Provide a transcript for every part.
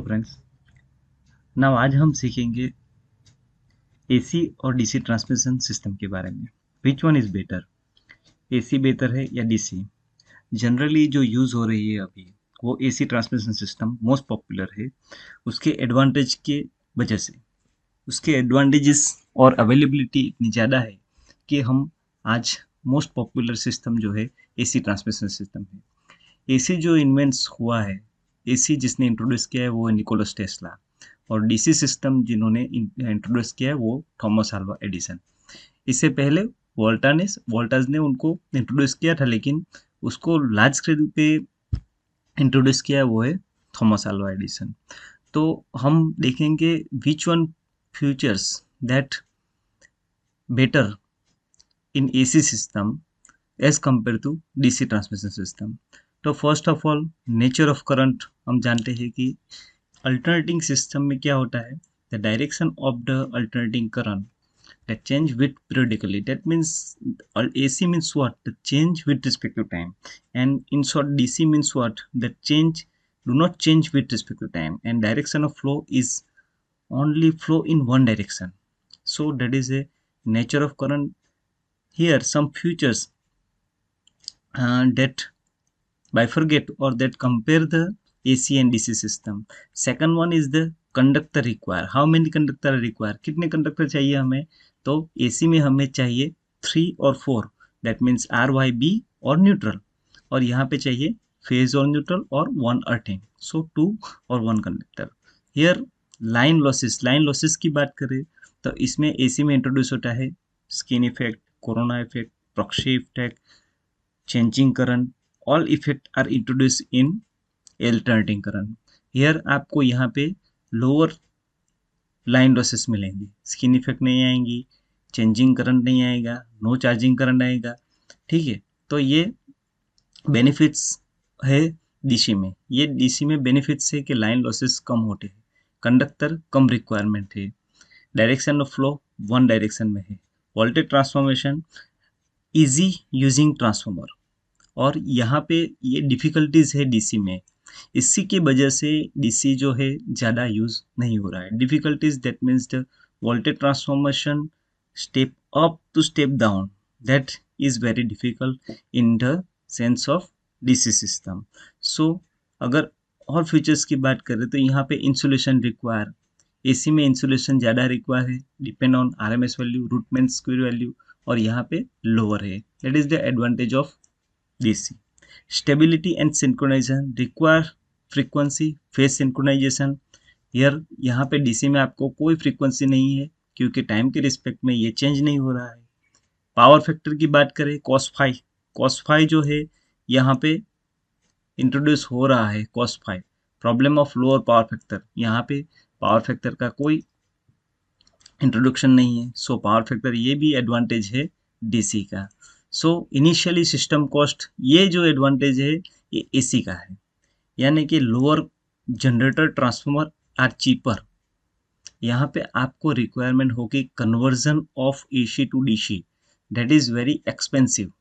Friends, now आज हम सीखेंगे एसी और डीसी ट्रांसमिशन सिस्टम के बारे में। Which one is better, AC बेहतर है या डीसी? जनरली जो यूज़ हो रही है अभी वो AC transmission system most popular है उसके एडवांटेज के वजह से। उसके एडवांटेजेस और अवेलेबिलिटी इतनी ज़्यादा है कि हम आज मोस्ट पॉपुलर सिस्टम जो है एसी ट्रांसमिशन सिस्टम है। एसी जो इन्वेंट्स हुआ है, एसी जिसने इंट्रोड्यूस किया है वो है निकोलस टेस्ला, और डीसी सिस्टम जिन्होंने इंट्रोड्यूस किया है वो थॉमस अल्वा एडिसन। इससे पहले वोल्टाज ने उनको इंट्रोड्यूस किया था, लेकिन उसको लार्ज स्केल पे इंट्रोड्यूस किया है वो है थॉमस अल्वा एडिसन। तो हम देखेंगे which one features that better in AC system as compare to DC transmission system. तो first of all, nature of current हम जानते हैं कि अल्टरनेटिंग सिस्टम में क्या होता है, the direction of the alternating current that change with periodically. That means AC means what? The change with respect to time. And in short, DC means what? The change do not change with respect to time. And direction of flow is only flow in one direction. So that is a nature of current. Here some features that bifurcate or that compare the AC and DC system. Second one is the conductor require. How many conductor require? कितने conductor चाहिए हमें? तो AC में हमें चाहिए 3 और 4, that means R Y B और neutral, और यहाँ पे चाहिए फेज और न्यूट्रल और 1 अर्थिंग, सो 2 और 1 कंडक्टर। हियर लाइन लॉसेस की बात करें तो इसमें AC में इंट्रोड्यूस होता है skin effect, corona effect, proxy effect, changing current, all effect are introduce in alternating current. Here आपको यहाँ पे लोअर लाइन लॉसेस मिलेंगे, स्किन इफेक्ट नहीं आएंगी, चेंजिंग करंट नहीं आएगा, नो चार्जिंग करंट आएगा। ठीक है, तो ये बेनिफिट्स है डीसी में। ये डीसी में बेनिफिट्स है कि लाइन लॉसेस कम होते हैं, कंडक्टर कम रिक्वायरमेंट है, direction of flow one direction में है, voltage transformation easy using transformer, और यहाँ पे ये डिफ़िकल्टीज़ है डीसी में। इसी की वजह से डीसी जो है ज़्यादा यूज़ नहीं हो रहा है। Difficulties that means the voltage transformation step up to step down, that is very difficult in the sense of DC system. So अगर और फीचर्स की बात करें तो यहाँ पे इंसुलेशन रिक्वायर, एसी में इंसुलेशन ज़्यादा रिक्वायर है, depend on RMS value, root mean square value, और यहाँ पे लोअर है। That is the advantage of DC. Stability and synchronization require frequency phase synchronization. Here यहाँ पे DC में आपको कोई फ्रीक्वेंसी नहीं है क्योंकि टाइम के रिस्पेक्ट में ये चेंज नहीं हो रहा है। पावर फैक्टर की बात करें, cos फाई जो है यहाँ पे इंट्रोड्यूस हो रहा है, cos phi. Problem of lower power factor, यहाँ पे पावर फैक्टर का कोई इंट्रोडक्शन नहीं है, सो पावर फैक्टर ये भी एडवांटेज है डीसी का। सो इनिशियली सिस्टम कॉस्ट, ये जो एडवांटेज है ये एसी का है, यानी कि lower generator transformer are cheaper. यहाँ पे आपको रिक्वायरमेंट होगी conversion of AC to DC, that is very expensive.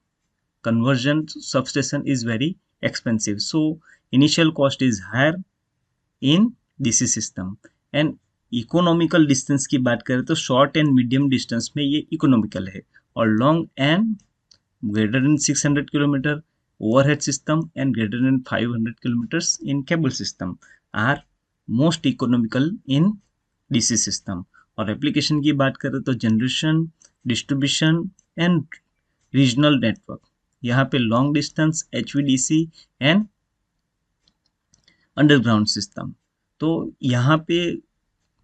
Conversion substation is very expensive, so initial cost is higher in DC system. And economical distance की बात करें तो short and medium distance में ये इकोनॉमिकल है, और long and greater than 600 kilometer overhead system and greater than 500 kilometers in cable system are most economical in DC system। और application की बात करें तो generation, distribution and regional network, यहाँ पे long distance, HVDC and underground system. तो यहाँ पे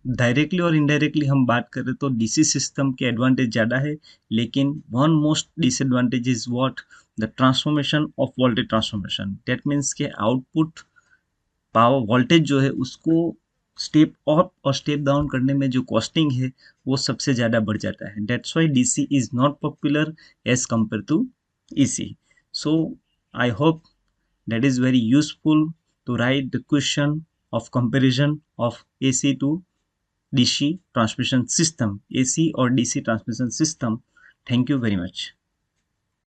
डायरेक्टली और इनडायरेक्टली हम बात करें तो डीसी सिस्टम के एडवांटेज ज़्यादा है, लेकिन one most disadvantage is what, the transformation of voltage transformation. That means के आउटपुट पावर वोल्टेज जो है उसको स्टेप अप और स्टेप डाउन करने में जो कॉस्टिंग है वो सबसे ज़्यादा बढ़ जाता है। That's why DC is not popular as compare to AC. So I hope that is very useful to write the question of comparison of AC to DC transmission system, AC or DC transmission system. Thank you very much.